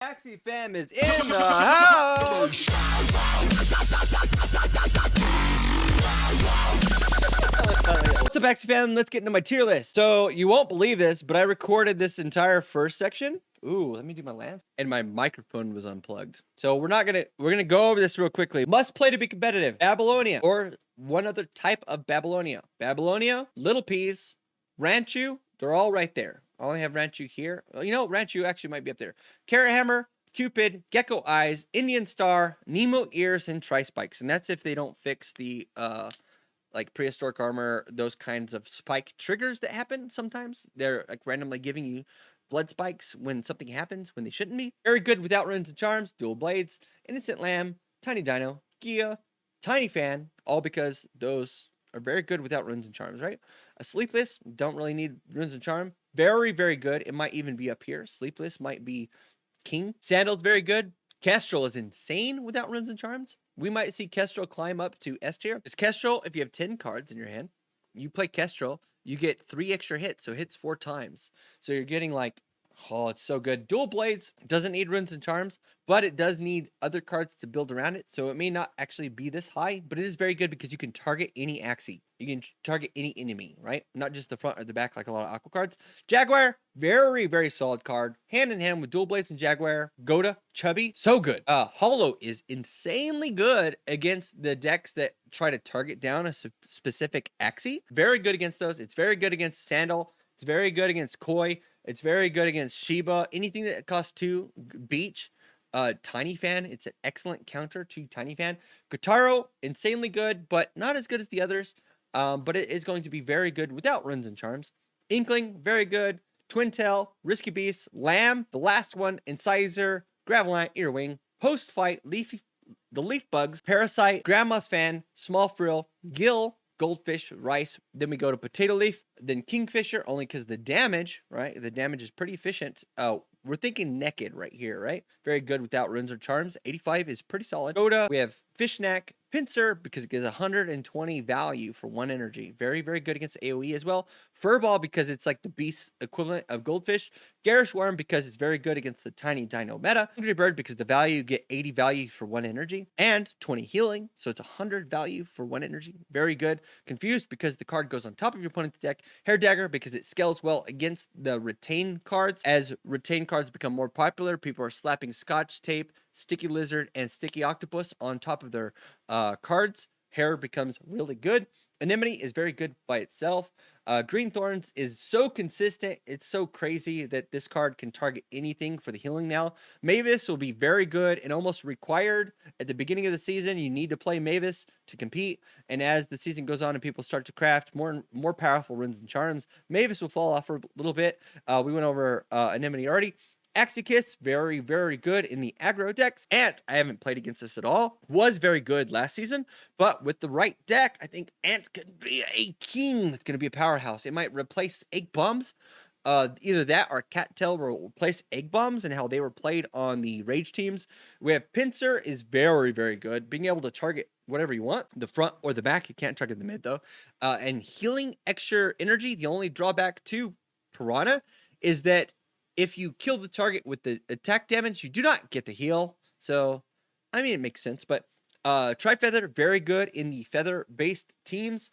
Axie fam is in the house. What's up, Axie fam? Let's get into my tier list. So you won't believe this, but I recorded this entire first section. Ooh, let me do my lens. And my microphone was unplugged. So we're gonna go over this real quickly. Must play to be competitive. Babylonia, or one other type of Babylonia. Babylonia, Little Peas, Ranchu, they're all right there. I only have Ranchu here. You know, Ranchu actually might be up there. Carrot Hammer, Cupid, Gecko Eyes, Indian Star, Nemo Ears, and Tri-Spikes. And that's if they don't fix the like prehistoric armor, those kinds of spike triggers that happen sometimes. They're like randomly giving you blood spikes when something happens when they shouldn't be. Very good without runes and charms, dual blades, innocent lamb, tiny dino, Gia, tiny fan, all because those are very good without runes and charms, right? A sleepless, don't really need runes and charm. Very, very good. It might even be up here. Sleepless might be king. Sandal's very good. Kestrel is insane without runes and charms. We might see Kestrel climb up to S tier. Because Kestrel, if you have 10 cards in your hand, you play Kestrel, you get 3 extra hits, so hits 4 times. So you're getting like, oh, it's so good. Dual Blades doesn't need runes and charms, but it does need other cards to build around it. So it may not actually be this high, but it is very good because you can target any Axie. You can target any enemy, right? Not just the front or the back like a lot of Aqua cards. Jaguar, very, very solid card. Hand in hand with Dual Blades and Jaguar. Goda, Chubby, so good. Hollow is insanely good against the decks that try to target down a specific Axie. Very good against those. It's very good against Sandal. It's very good against Koi. It's very good against Shiba. Anything that costs 2, Beach, Tiny Fan. It's an excellent counter to Tiny Fan. Gotaro, insanely good, but not as good as the others. But it is going to be very good without runes and charms. Inkling, very good. Twin Tail, Risky Beast, Lamb, the last one, Incisor, Gravelant, Earwing, Post Fight, the Leaf Bugs, Parasite, Grandma's Fan, Small Frill, Gill, Goldfish, Rice. Then we go to Potato Leaf, then Kingfisher, only because the damage, right? The damage is pretty efficient. We're thinking Naked right here, right? Very good without runes or charms. 85 is pretty solid. Goda, we have Fishknack, Pincer, because it gives 120 value for 1 energy. Very, very good against AoE as well. Furball, because it's like the beast equivalent of Goldfish. Garish Worm, because it's very good against the tiny dino meta. Angry Bird, because the value, you get 80 value for 1 energy. And 20 healing, so it's 100 value for 1 energy. Very good. Confused, because the card goes on top of your opponent's deck. Hair Dagger, because it scales well against the retain cards. As retain cards become more popular, people are slapping Scotch Tape, Sticky Lizard, and Sticky Octopus on top of their cards. Hair becomes really good. Anemone is very good by itself. Green Thorns is so consistent. It's so crazy that this card can target anything for the healing now. Mavis will be very good and almost required at the beginning of the season. You need to play Mavis to compete. And as the season goes on and people start to craft more powerful runes and charms, Mavis will fall off for a little bit. We went over Anemone already. Axie Kiss, very, very good in the aggro decks. Ant, I haven't played against this at all. Was very good last season, but with the right deck, I think Ant could be a king. It's going to be a powerhouse. It might replace Egg Bombs. Either that or Cattail will replace Egg Bombs and how they were played on the Rage teams. We have Pincer is very, very good. Being able to target whatever you want, the front or the back. You can't target the mid, though. And healing extra energy. The only drawback to Piranha is that if you kill the target with the attack damage, you do not get the heal. So, I mean, it makes sense. But Tri-Feather, very good in the feather-based teams.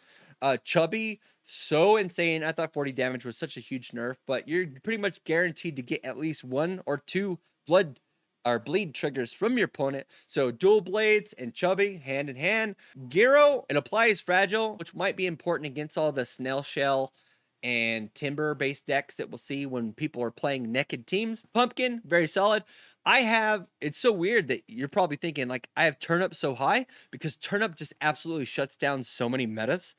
Chubby, so insane. I thought 40 damage was such a huge nerf. But you're pretty much guaranteed to get at least 1 or 2 blood or bleed triggers from your opponent. So Dual Blades and Chubby, hand in hand. Gyro, it applies Fragile, which might be important against all the Snail Shell and Timber-based decks that we'll see when people are playing Naked teams. Pumpkin, very solid. It's so weird that you're probably thinking, like, I have Turnip so high because Turnip just absolutely shuts down so many metas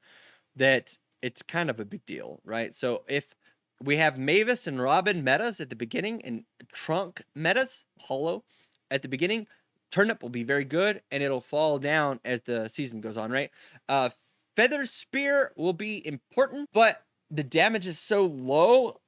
that it's kind of a big deal, right? So if we have Mavis and Robin metas at the beginning and Trunk metas, Hollow, at the beginning, Turnip will be very good and it'll fall down as the season goes on, right? Feather Spear will be important, but the damage is so low,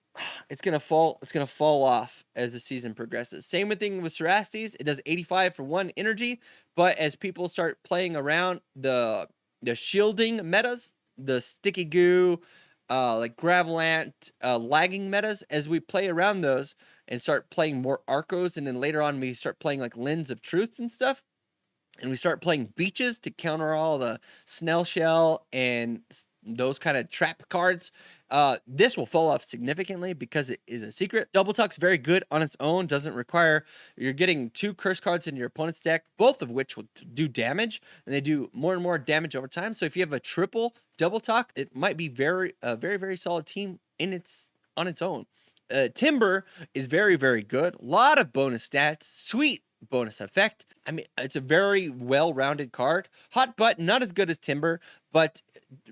it's gonna fall off as the season progresses. Same thing with Cerastes. It does 85 for 1 energy, but as people start playing around the shielding metas, the sticky goo, like Gravelant, lagging metas, as we play around those and start playing more Arcos, and then later on we start playing like Lens of Truth and stuff, and we start playing Beaches to counter all the Snail Shell and those kind of trap cards, this will fall off significantly because it is a secret. Double Tuck's very good on its own, doesn't require, you're getting 2 curse cards in your opponent's deck, both of which will do damage, and they do more and more damage over time. So if you have a triple Double Tuck, it might be a very solid team on its own. Timber is very good. A lot of bonus stats, sweet bonus effect. I mean, it's a very well-rounded card. Hot Butt, not as good as Timber, but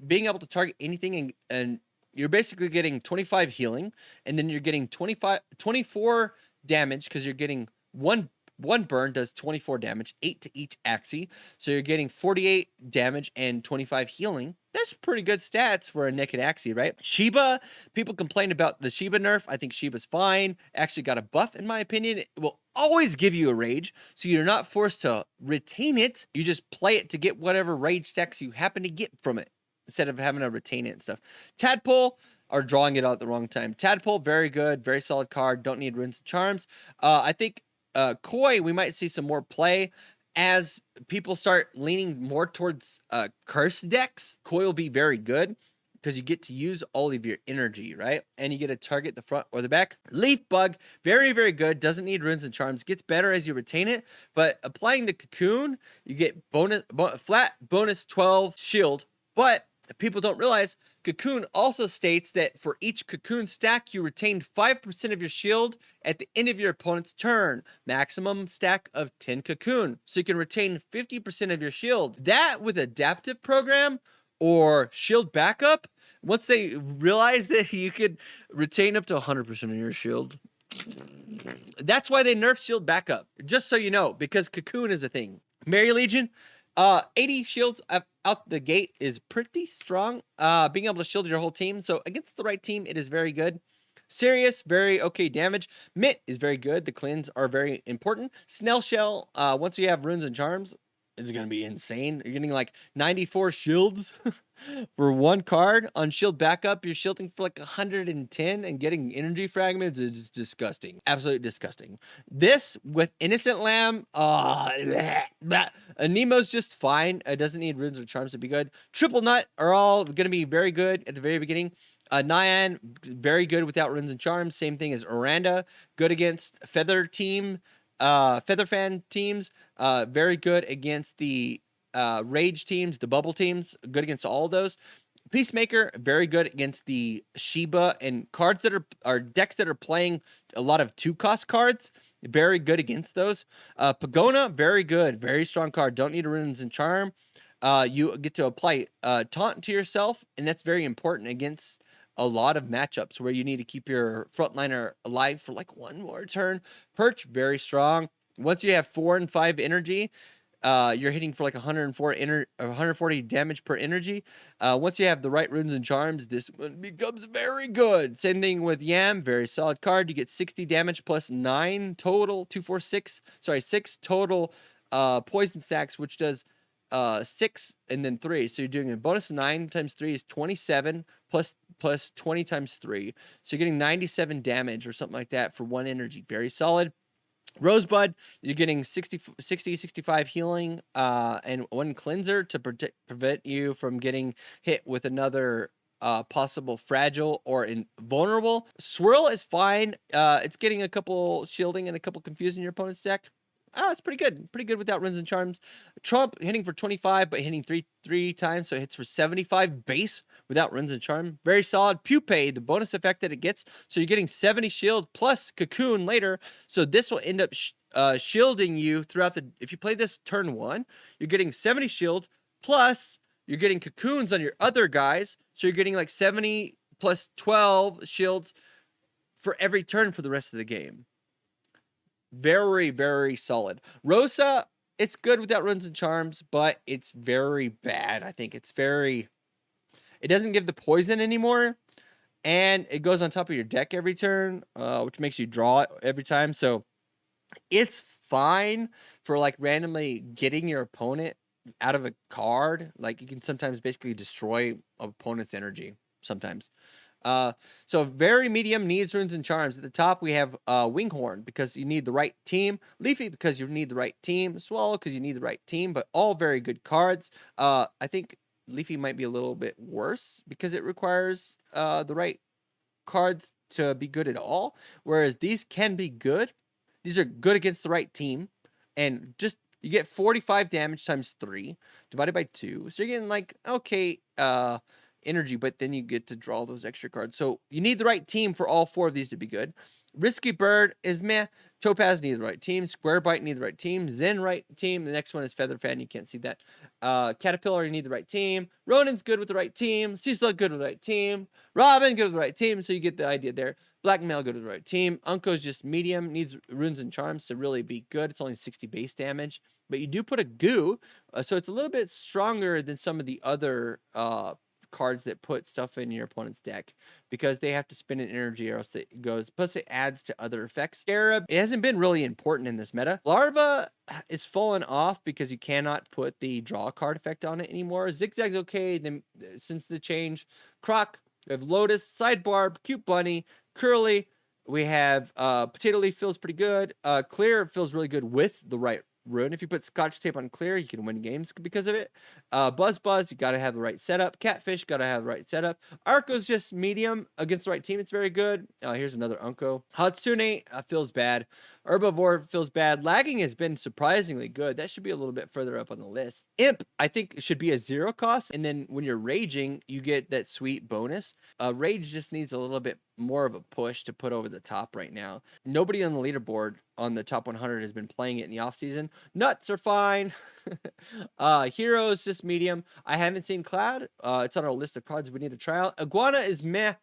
being able to target anything, and you're basically getting 25 healing, and then you're getting 24 damage because you're getting one burn does 24 damage, 8 to each Axie. So you're getting 48 damage and 25 healing. That's pretty good stats for a naked Axie, right? Shiba, people complain about the Shiba nerf. I think Shiba's fine. Actually got a buff, in my opinion. It will always give you a rage, so you're not forced to retain it. You just play it to get whatever rage stacks you happen to get from it, instead of having to retain it and stuff. Tadpole, are drawing it out at the wrong time. Tadpole, very good, very solid card. Don't need runes and charms. I think Koi, we might see some more play as people start leaning more towards curse decks. Koi will be very good because you get to use all of your energy, right? And you get to target the front or the back. Leaf Bug, very good. Doesn't need runes and charms. Gets better as you retain it. But applying the Cocoon, you get flat bonus 12 shield. But people don't realize Cocoon also states that for each Cocoon stack, you retain 5% of your shield at the end of your opponent's turn. Maximum stack of 10 Cocoon. So you can retain 50% of your shield. That with Adaptive Program or Shield Backup, once they realize that you could retain up to 100% of your shield, that's why they nerfed Shield Backup. Just so you know, because Cocoon is a thing. Merry Legion, 80 shields out the gate is pretty strong. Being able to shield your whole team. So against the right team, it is very good. Sirius, very okay damage. Mitt is very good. The cleanse are very important. Snail Shell, once you have runes and charms, it's going to be insane. You're getting like 94 shields for one card. On Shield Backup, you're shielding for like 110 and getting energy fragments is disgusting. Absolutely disgusting. This with Innocent Lamb, Nemo's just fine. It doesn't need runes or charms to be good. Triple Nut are all going to be very good at the very beginning. Nyan, very good without runes and charms. Same thing as Oranda. Good against Feather Fan teams. Very good against the Rage teams, the Bubble teams. Good against all those. Peacemaker, very good against the Shiba and cards that are decks that are playing a lot of 2-cost cards. Very good against those. Pagona, very good. Very strong card. Don't need runes and charm. You get to apply taunt to yourself, and that's very important against a lot of matchups where you need to keep your frontliner alive for like one more turn. Perch, very strong. Once you have 4 and 5 energy, you're hitting for like 140 damage per energy. Once you have the right runes and charms, this one becomes very good. Same thing with Yam, very solid card. You get 60 damage plus 9 total, 6 total poison stacks, which does 6 and then 3. So you're doing a bonus 9 times 3 is 27 plus 20 times 3. So you're getting 97 damage or something like that for 1 energy. Very solid. Rosebud, you're getting 65 healing and 1 cleanser to prevent you from getting hit with another possible fragile or invulnerable. Swirl is fine. It's getting a couple shielding and a couple confusing your opponent's deck. It's pretty good. Pretty good without runes and charms. Trump hitting for 25, but hitting three times, so it hits for 75 base without runes and charm. Very solid. Pupae, the bonus effect that it gets, so you're getting 70 shield plus Cocoon later. So this will end up shielding you throughout if you play this turn 1, you're getting 70 shield plus you're getting Cocoons on your other guys, so you're getting like 70 plus 12 shields for every turn for the rest of the game. Very solid. Rosa, it's good without runes and charms, but it's very bad. I think it doesn't give the poison anymore, and it goes on top of your deck every turn, which makes you draw it every time. So it's fine for like randomly getting your opponent out of a card. Like you can sometimes basically destroy an opponent's energy sometimes. So very medium needs runes and charms. At the top we have Winghorn because you need the right team, Leafy because you need the right team, Swallow because you need the right team, but all very good cards. I think Leafy might be a little bit worse because it requires the right cards to be good at all, whereas these can be good. These are good against the right team, and just you get 45 damage times 3 divided by 2, so you're getting like okay energy, but then you get to draw those extra cards. So you need the right team for all 4 of these to be good. Risky Bird is meh. Topaz need the right team. Square Bite need the right team. Zen right team. The next one is Feather Fan. You can't see that. Caterpillar, you need the right team. Ronin's good with the right team. Cecil, good with the right team. Robin, good with the right team. So you get the idea there. Blackmail, good with the right team. Unko's just medium. Needs runes and charms to really be good. It's only 60 base damage. But you do put a goo. So it's a little bit stronger than some of the other cards that put stuff in your opponent's deck because they have to spend an energy or else it goes. Plus it adds to other effects. Scarab, it hasn't been really important in this meta. Larva is fallen off because you cannot put the draw card effect on it anymore. Zigzag's okay then since the change. Croc, we have Lotus, Sidebar, Cute Bunny, Curly. We have Potato Leaf feels pretty good. Clear feels really good with the right rune. If you put Scotch tape on Clear, you can win games because of it. Buzz, you got to have the right setup. Catfish, got to have the right setup. Arco's just medium against the right team. It's very good. Here's another Unko. Hatsune feels bad. Herbivore feels bad. Lagging has been surprisingly good. That should be a little bit further up on the list. Imp, I think, should be a 0 cost. And then when you're raging, you get that sweet bonus. Rage just needs a little bit more of a push to put over the top right now. Nobody on the leaderboard on the top 100 has been playing it in the off season. Nuts are fine. Heroes just medium. I haven't seen Cloud. It's on our list of cards we need to try out. Iguana is meh.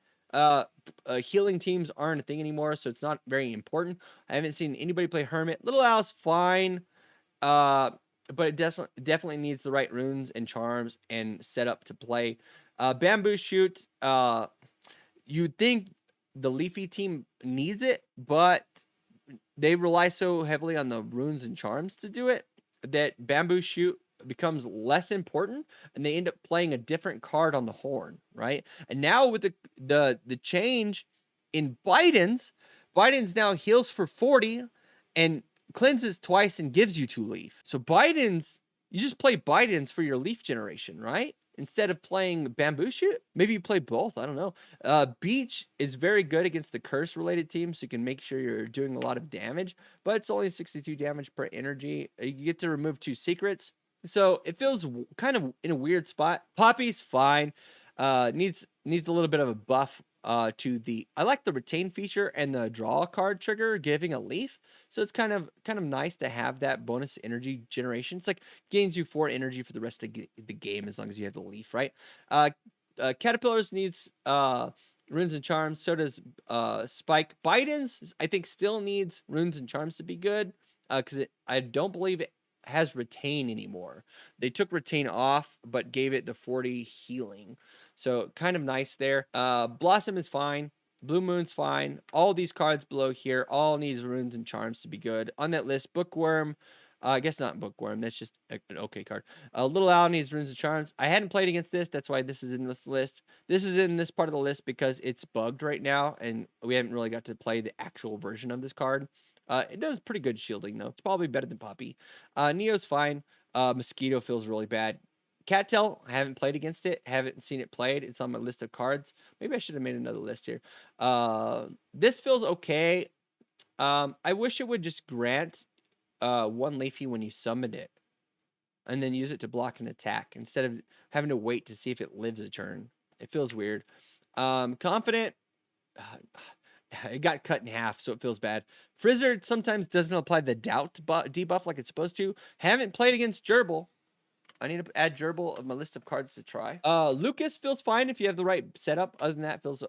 Healing teams aren't a thing anymore, so it's not very important. I haven't seen anybody play Hermit. Little Owl's fine. But it definitely needs the right runes and charms and setup to play. Bamboo Shoot. You'd think the Leafy team needs it, but they rely so heavily on the runes and charms to do it that Bamboo Shoot becomes less important, and they end up playing a different card on the horn, right? And now with the change in Biden's now heals for 40 and cleanses twice and gives you 2 leaf. So you just play Biden's for your leaf generation, right? Instead of playing Bamboo Shoot. Maybe you play both. I don't know. Beach is very good against the curse related teams, so you can make sure you're doing a lot of damage, but it's only 62 damage per energy. You get to remove 2 secrets. So it feels kind of in a weird spot. Poppy's fine. Needs a little bit of a buff to the. I like the retain feature and the draw card trigger giving a leaf. So it's kind of nice to have that bonus energy generation. It's like gains you 4 energy for the rest of the game as long as you have the leaf, right? Caterpillars needs runes and charms. So does Spike. Biden's I think still needs runes and charms to be good because I don't believe it has retain anymore. They took retain off but gave it the 40 healing, so kind of nice there. Blossom is fine. Blue Moon's fine. All these cards below here all needs runes and charms to be good on that list. Bookworm, I guess not Bookworm, that's just an okay card. Little Owl needs runes and charms. I hadn't played against this, that's why this is in this list. This is in this part of the list because it's bugged right now and we haven't really got to play the actual version of this card. It does pretty good shielding, though. It's probably better than Poppy. Neo's fine. Mosquito feels really bad. Cattail, I haven't played against it. Haven't seen it played. It's on my list of cards. Maybe I should have made another list here. This feels okay. I wish it would just grant 1 Leafy when you summoned it. And then use it to block an attack instead of having to wait to see if it lives a turn. It feels weird. Confident. It got cut in half, so it feels bad. Frizzard sometimes doesn't apply the doubt debuff like it's supposed to. Haven't played against Gerbil. I need to add Gerbil on my list of cards to try. Lucas feels fine if you have the right setup. Other than that, feels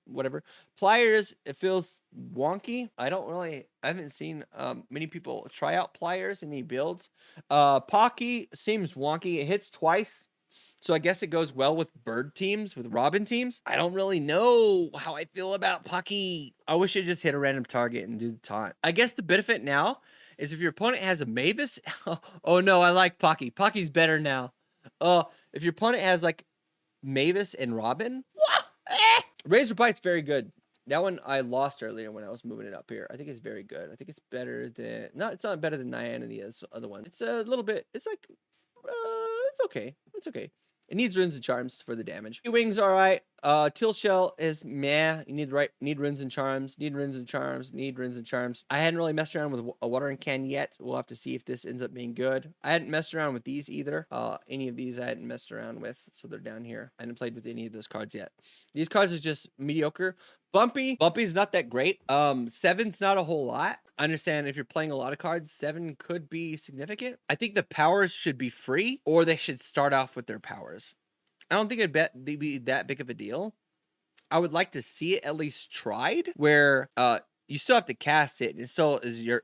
whatever. Pliers, it feels wonky. I haven't seen many people try out Pliers in any builds. Pocky seems wonky. It hits twice. So I guess it goes well with bird teams, with robin teams. I don't really know how I feel about Pocky. I wish it just hit a random target and do the taunt. I guess the benefit now is if your opponent has a Mavis. Oh no, I like Pocky. Pocky's better now. If your opponent has like Mavis and Robin, Razor Bite's very good. That one I lost earlier when I was moving it up here. I think it's very good. I think it's better than it's not better than Nyan and the other one. It's a little bit. It's like it's okay. It's okay. It needs runes and charms for the damage. Wings all right. Till Shell is meh. You need runes and charms. Need runes and charms. Need runes and charms. I hadn't really messed around with a watering can yet. We'll have to see if this ends up being good. I hadn't messed around with these either. Any of these I hadn't messed around with, so they're down here. I hadn't played with any of those cards yet. These cards are just mediocre. Bumpy's not that great. 7's not a whole lot. I understand if you're playing a lot of cards, 7 could be significant. I think the powers should be free, or they should start off with their powers. I don't think it'd be that big of a deal. I would like to see it at least tried, where you still have to cast it, and it still is you're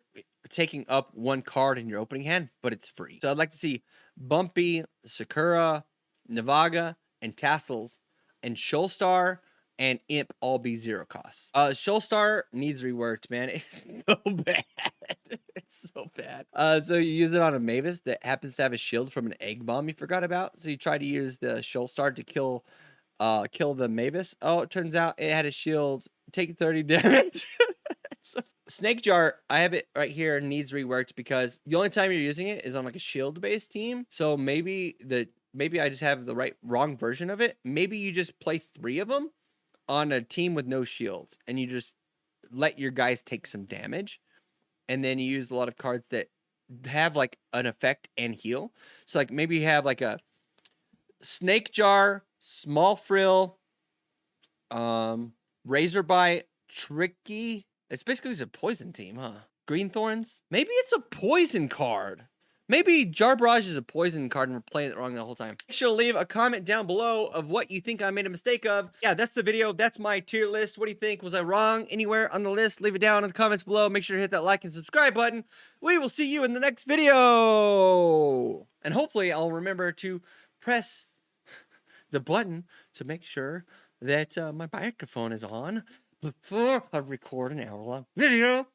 taking up one card in your opening hand, but it's free. So I'd like to see Bumpy, Sakura, Navaga, and Tassels, and Shoalstar and Imp all be 0 costs. Shoalstar needs reworked, man. It's so bad. It's so bad. So you use it on a Mavis that happens to have a shield from an egg bomb you forgot about. So you try to use the Shoalstar to kill the Mavis. Oh, it turns out it had a shield. Take 30 damage. Snake Jar, I have it right here, needs reworked because the only time you're using it is on like a shield based team. So maybe I just have the wrong version of it. Maybe you just play 3 of them on a team with no shields and you just let your guys take some damage, and then you use a lot of cards that have like an effect and heal. So like maybe you have like a Snake Jar, Small Frill, Razor Bite, Tricky. It's basically just a poison team, huh? Green Thorns. Maybe it's a poison card. Maybe Jar Barrage is a poison card and we're playing it wrong the whole time. Make sure to leave a comment down below of what you think I made a mistake of. Yeah, that's the video. That's my tier list. What do you think? Was I wrong anywhere on the list? Leave it down in the comments below. Make sure to hit that like and subscribe button. We will see you in the next video. And hopefully I'll remember to press the button to make sure that my microphone is on before I record an hour-long video.